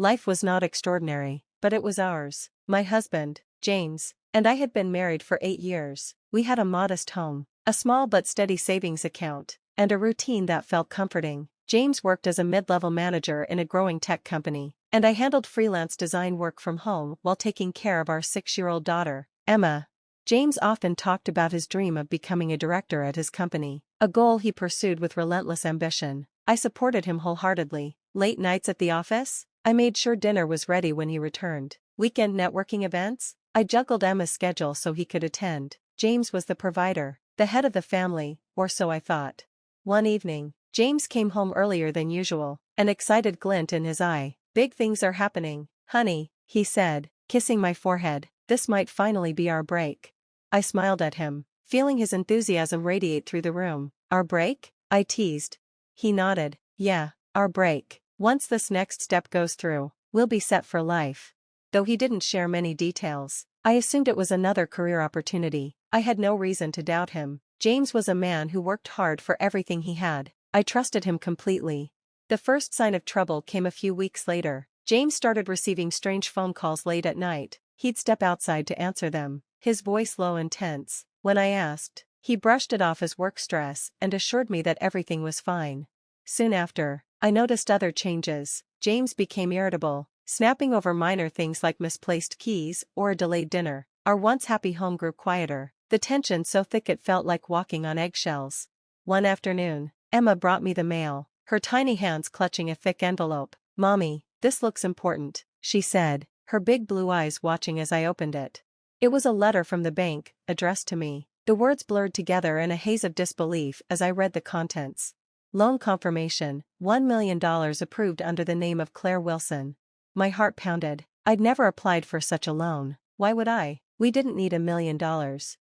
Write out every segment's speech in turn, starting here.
Life was not extraordinary, but it was ours. My husband, James, and I had been married for 8 years. We had a modest home, a small but steady savings account, and a routine that felt comforting. James worked as a mid-level manager in a growing tech company, and I handled freelance design work from home while taking care of our 6-year-old daughter, Emma. James often talked about his dream of becoming a director at his company, a goal he pursued with relentless ambition. I supported him wholeheartedly. Late nights at the office, I made sure dinner was ready when he returned. Weekend networking events, I juggled Emma's schedule so he could attend. James was the provider, the head of the family, or so I thought. One evening, James came home earlier than usual, an excited glint in his eye. "Big things are happening, honey," he said, kissing my forehead. "This might finally be our break." I smiled at him, feeling his enthusiasm radiate through the room. "Our break?" I teased. He nodded. "Yeah, our break. Once this next step goes through, we'll be set for life." Though he didn't share many details, I assumed it was another career opportunity. I had no reason to doubt him. James was a man who worked hard for everything he had. I trusted him completely. The first sign of trouble came a few weeks later. James started receiving strange phone calls late at night. He'd step outside to answer them, his voice low and tense. When I asked, he brushed it off as work stress and assured me that everything was fine. Soon after, I noticed other changes. James became irritable, snapping over minor things like misplaced keys or a delayed dinner. Our once happy home grew quieter, the tension so thick it felt like walking on eggshells. One afternoon, Emma brought me the mail, her tiny hands clutching a thick envelope. "Mommy, this looks important," she said, her big blue eyes watching as I opened it. It was a letter from the bank, addressed to me. The words blurred together in a haze of disbelief as I read the contents. Loan confirmation, $1 million approved under the name of Claire Wilson. My heart pounded. I'd never applied for such a loan. Why would I? We didn't need $1 million,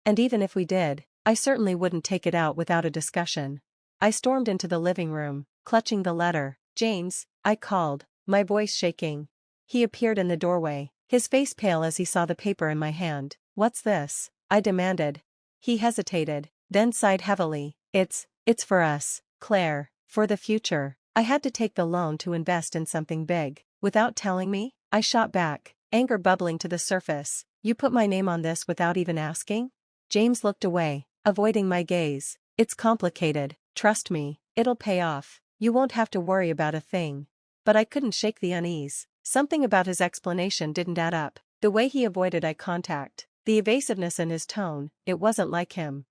and even if we did, I certainly wouldn't take it out without a discussion. I stormed into the living room, clutching the letter. "James," I called, my voice shaking. He appeared in the doorway, his face pale as he saw the paper in my hand. "What's this?" I demanded. He hesitated, then sighed heavily. It's for us, Claire, for the future." I had to take the loan to invest in something big. Without telling me? I shot back, anger bubbling to the surface. "You put my name on this without even asking?" James looked away, avoiding my gaze. "It's complicated. Trust me, it'll pay off. You won't have to worry about a thing." But I couldn't shake the unease. Something about his explanation didn't add up. The way he avoided eye contact, the evasiveness in his tone, it wasn't like him.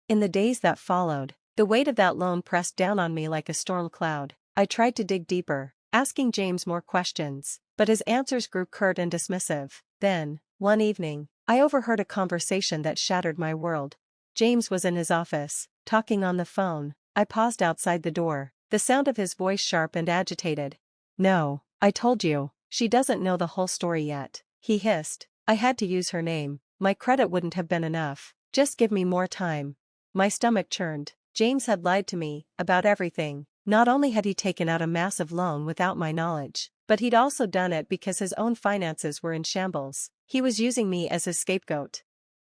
In the days that followed, the weight of that loan pressed down on me like a storm cloud. I tried to dig deeper, asking James more questions, but his answers grew curt and dismissive. Then, one evening, I overheard a conversation that shattered my world. James was in his office, talking on the phone. I paused outside the door, the sound of his voice sharp and agitated. "No, I told you, she doesn't know the whole story yet," he hissed. I had to use her name. My credit wouldn't have been enough. "Just give me more time." My stomach churned. James had lied to me about everything. Not only had he taken out a massive loan without my knowledge, but he'd also done it because his own finances were in shambles. He was using me as his scapegoat.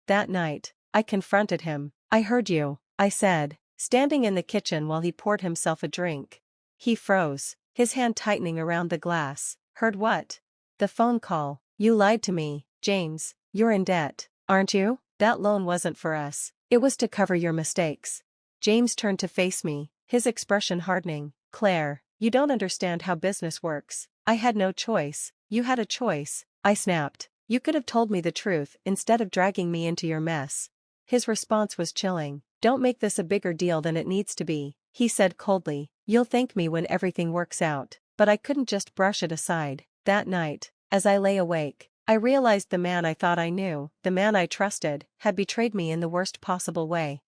That night, I confronted him. "I heard you," I said, standing in the kitchen while he poured himself a drink. He froze, his hand tightening around the glass. "Heard what?" "The phone call. You lied to me, James. You're in debt, aren't you? That loan wasn't for us. It was to cover your mistakes." James turned to face me, his expression hardening. "Claire, you don't understand how business works. I had no choice." "You had a choice," I snapped. "You could have told me the truth instead of dragging me into your mess." His response was chilling. "Don't make this a bigger deal than it needs to be," he said coldly. "You'll thank me when everything works out." But I couldn't just brush it aside. That night, as I lay awake, I realized the man I thought I knew, the man I trusted, had betrayed me in the worst possible way.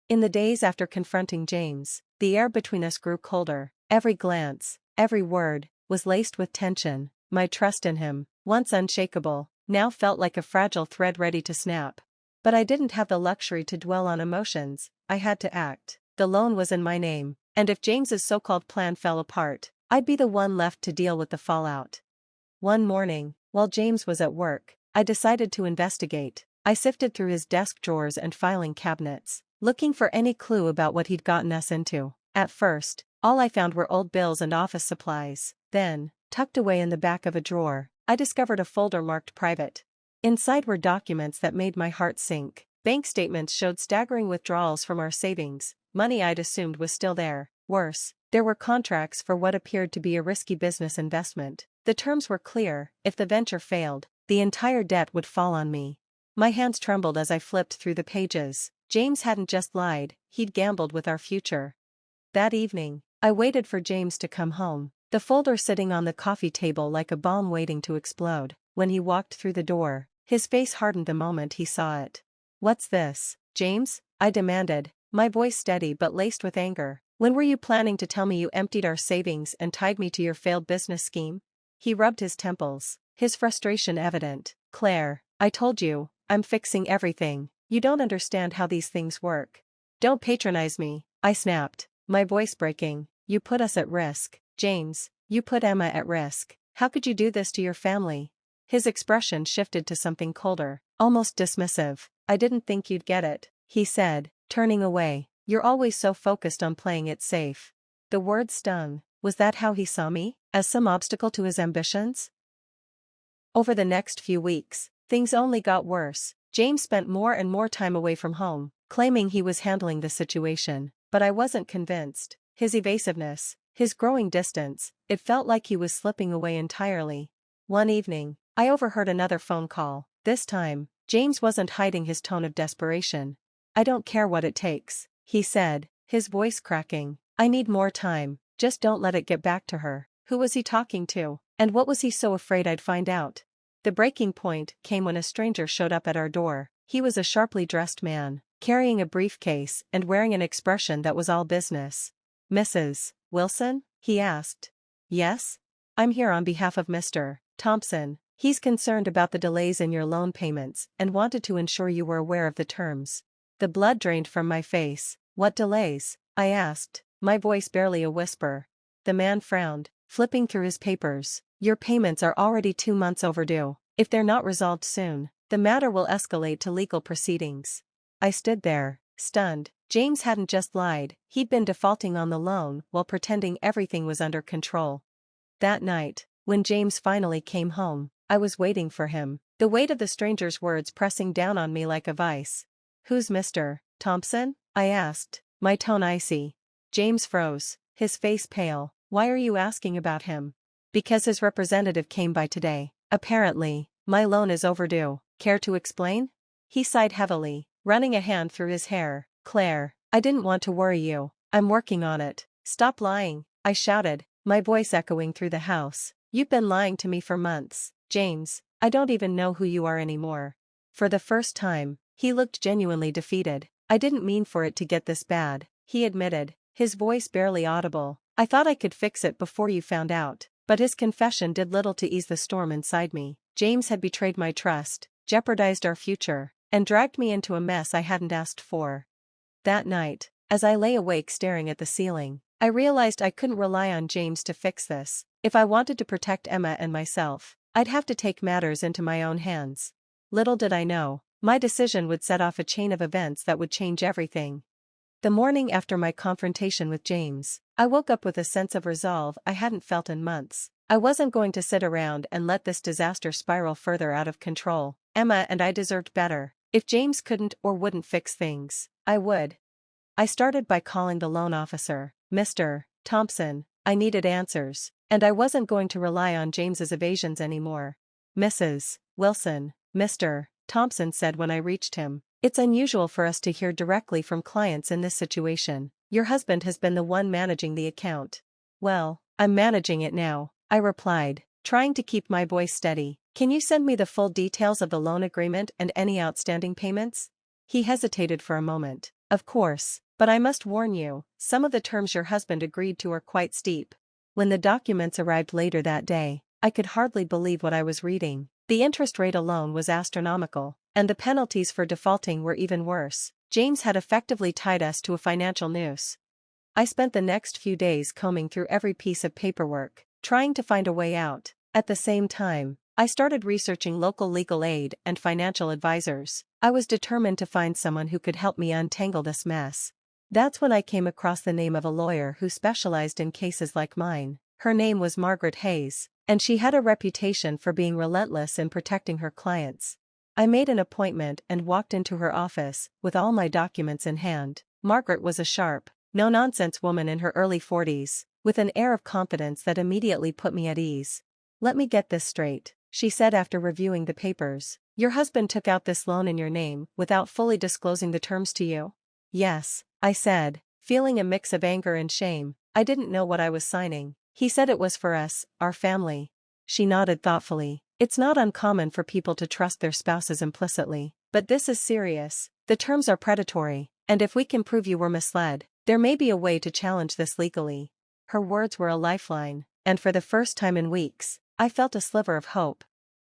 In the days after confronting James, the air between us grew colder. Every glance, every word, was laced with tension. My trust in him, once unshakable, now felt like a fragile thread ready to snap. But I didn't have the luxury to dwell on emotions. I had to act. The loan was in my name, and if James's so-called plan fell apart, I'd be the one left to deal with the fallout. One morning, while James was at work, I decided to investigate. I sifted through his desk drawers and filing cabinets, looking for any clue about what he'd gotten us into. At first, all I found were old bills and office supplies. Then, Tucked away in the back of a drawer, I discovered a folder marked private. Inside were documents that made my heart sink. Bank statements showed staggering withdrawals from our savings, money I'd assumed was still there. Worse, there were contracts for what appeared to be a risky business investment. The terms were clear: if the venture failed, the entire debt would fall on me. My hands trembled as I flipped through the pages. James hadn't just lied, he'd gambled with our future. That evening, I waited for James to come home, the folder sitting on the coffee table like a bomb waiting to explode. When he walked through the door, his face hardened the moment he saw it. "What's this, James?" I demanded, my voice steady but laced with anger. "When were you planning to tell me you emptied our savings and tied me to your failed business scheme?" He rubbed his temples, his frustration evident. "Claire, I told you, I'm fixing everything. You don't understand how these things work." "Don't patronize me," I snapped, my voice breaking. "You put us at risk, James. You put Emma at risk. How could you do this to your family?" His expression shifted to something colder, almost dismissive. "I didn't think you'd get it," he said, turning away. "You're always so focused on playing it safe." The word stung. Was that how he saw me? As some obstacle to his ambitions? Over the next few weeks, things only got worse. James spent more and more time away from home, claiming he was handling the situation, but I wasn't convinced. His evasiveness, his growing distance, it felt like he was slipping away entirely. One evening, I overheard another phone call. This time, James wasn't hiding his tone of desperation. "I don't care what it takes," he said, his voice cracking. "I need more time, just don't let it get back to her." Who was he talking to, and what was he so afraid I'd find out? The breaking point came when a stranger showed up at our door. He was a sharply dressed man, carrying a briefcase and wearing an expression that was all business. "Mrs. Wilson?" he asked. "Yes? I'm here on behalf of Mr. Thompson. He's concerned about the delays in your loan payments and wanted to ensure you were aware of the terms." The blood drained from my face. "What delays?" I asked, my voice barely a whisper. The man frowned, flipping through his papers. "Your payments are already 2 months overdue. If they're not resolved soon, the matter will escalate to legal proceedings." I stood there, stunned. James hadn't just lied, he'd been defaulting on the loan while pretending everything was under control. That night, when James finally came home, I was waiting for him, the weight of the stranger's words pressing down on me like a vice. "Who's Mr. Thompson?" I asked, my tone icy. James froze, his face pale. "Why are you asking about him?" "Because his representative came by today. Apparently, my loan is overdue. Care to explain?" He sighed heavily, running a hand through his hair. "Claire, I didn't want to worry you. I'm working on it." "Stop lying," I shouted, my voice echoing through the house. "You've been lying to me for months, James. I don't even know who you are anymore." For the first time, he looked genuinely defeated. "I didn't mean for it to get this bad," he admitted, his voice barely audible. "I thought I could fix it before you found out." But his confession did little to ease the storm inside me. James had betrayed my trust, jeopardized our future, and dragged me into a mess I hadn't asked for. That night, as I lay awake staring at the ceiling, I realized I couldn't rely on James to fix this. If I wanted to protect Emma and myself, I'd have to take matters into my own hands. Little did I know, my decision would set off a chain of events that would change everything. The morning after my confrontation with James, I woke up with a sense of resolve I hadn't felt in months. I wasn't going to sit around and let this disaster spiral further out of control. Emma and I deserved better. If James couldn't or wouldn't fix things, I would. I started by calling the loan officer. "Mr. Thompson, I needed answers, and I wasn't going to rely on James's evasions anymore." "Mrs. Wilson," Mr. Thompson said when I reached him. "It's unusual for us to hear directly from clients in this situation. Your husband has been the one managing the account." "Well, I'm managing it now," I replied, trying to keep my voice steady. "Can you send me the full details of the loan agreement and any outstanding payments?" He hesitated for a moment. "Of course, but I must warn you, some of the terms your husband agreed to are quite steep." When the documents arrived later that day, I could hardly believe what I was reading. The interest rate alone was astronomical, and the penalties for defaulting were even worse. James had effectively tied us to a financial noose. I spent the next few days combing through every piece of paperwork, trying to find a way out. At the same time, I started researching local legal aid and financial advisors. I was determined to find someone who could help me untangle this mess. That's when I came across the name of a lawyer who specialized in cases like mine. Her name was Margaret Hayes, and she had a reputation for being relentless in protecting her clients. I made an appointment and walked into her office, with all my documents in hand. Margaret was a sharp, no-nonsense woman in her early 40s, with an air of confidence that immediately put me at ease. "Let me get this straight," she said after reviewing the papers. "Your husband took out this loan in your name without fully disclosing the terms to you?" "Yes," I said, feeling a mix of anger and shame. I didn't know what I was signing. "He said it was for us, our family." She nodded thoughtfully. "It's not uncommon for people to trust their spouses implicitly. But this is serious. The terms are predatory, and if we can prove you were misled, there may be a way to challenge this legally." Her words were a lifeline, and for the first time in weeks, I felt a sliver of hope.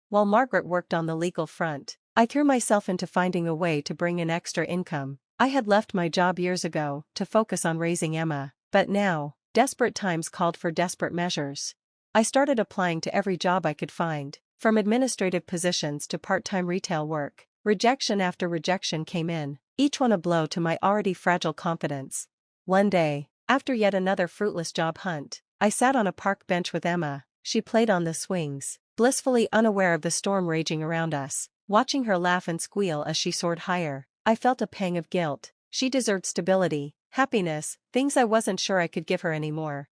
While Margaret worked on the legal front, I threw myself into finding a way to bring in extra income. I had left my job years ago to focus on raising Emma, but now, desperate times called for desperate measures. I started applying to every job I could find, from administrative positions to part-time retail work. Rejection after rejection came in, each one a blow to my already fragile confidence. One day, after yet another fruitless job hunt, I sat on a park bench with Emma. She played on the swings, blissfully unaware of the storm raging around us. Watching her laugh and squeal as she soared higher, I felt a pang of guilt. She deserved stability, happiness, things I wasn't sure I could give her anymore.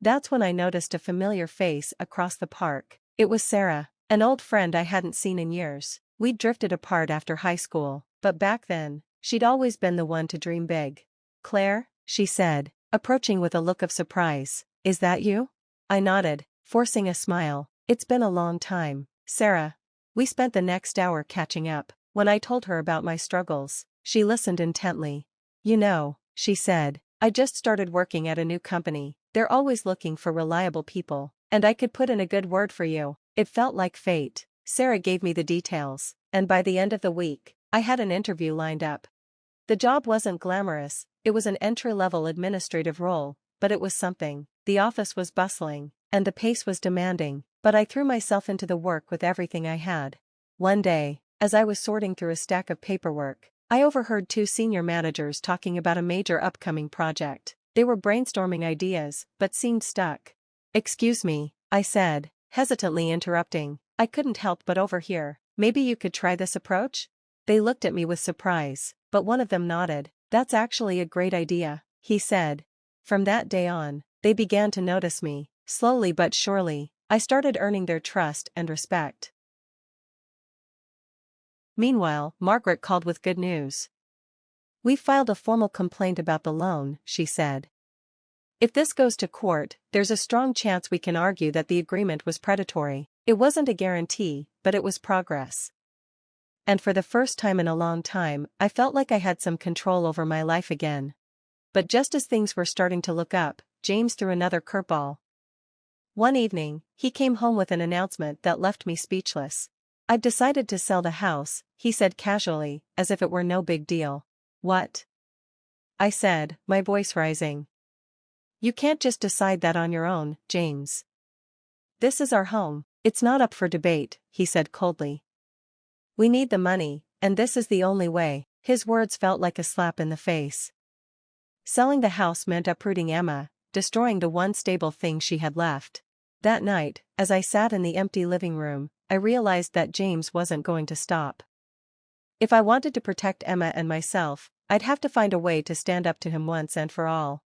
That's when I noticed a familiar face across the park. It was Sarah, an old friend I hadn't seen in years. We'd drifted apart after high school, but back then, she'd always been the one to dream big. "Claire," she said, approaching with a look of surprise, "is that you?" I nodded, forcing a smile. "It's been a long time, Sarah." We spent the next hour catching up. When I told her about my struggles, she listened intently. "You know," she said, "I just started working at a new company. They're always looking for reliable people, and I could put in a good word for you." It felt like fate. Sarah gave me the details, and by the end of the week, I had an interview lined up. The job wasn't glamorous, it was an entry-level administrative role, but it was something. The office was bustling, and the pace was demanding, but I threw myself into the work with everything I had. One day, as I was sorting through a stack of paperwork, I overheard two senior managers talking about a major upcoming project. They were brainstorming ideas, but seemed stuck. "Excuse me," I said, hesitantly interrupting. "I couldn't help but overhear. Maybe you could try this approach?" They looked at me with surprise, but one of them nodded. "That's actually a great idea," he said. From that day on, they began to notice me. Slowly but surely, I started earning their trust and respect. Meanwhile, Margaret called with good news. "We filed a formal complaint about the loan," she said. "If this goes to court, there's a strong chance we can argue that the agreement was predatory. It wasn't a guarantee, but it was progress." And for the first time in a long time, I felt like I had some control over my life again. But just as things were starting to look up, James threw another curveball. One evening, he came home with an announcement that left me speechless. "I've decided to sell the house," he said casually, as if it were no big deal. "What?" I said, my voice rising. "You can't just decide that on your own, James. This is our home. It's not up for debate," he said coldly. "We need the money, and this is the only way." His words felt like a slap in the face. Selling the house meant uprooting Emma, destroying the one stable thing she had left. That night, as I sat in the empty living room, I realized that James wasn't going to stop. If I wanted to protect Emma and myself, I'd have to find a way to stand up to him once and for all.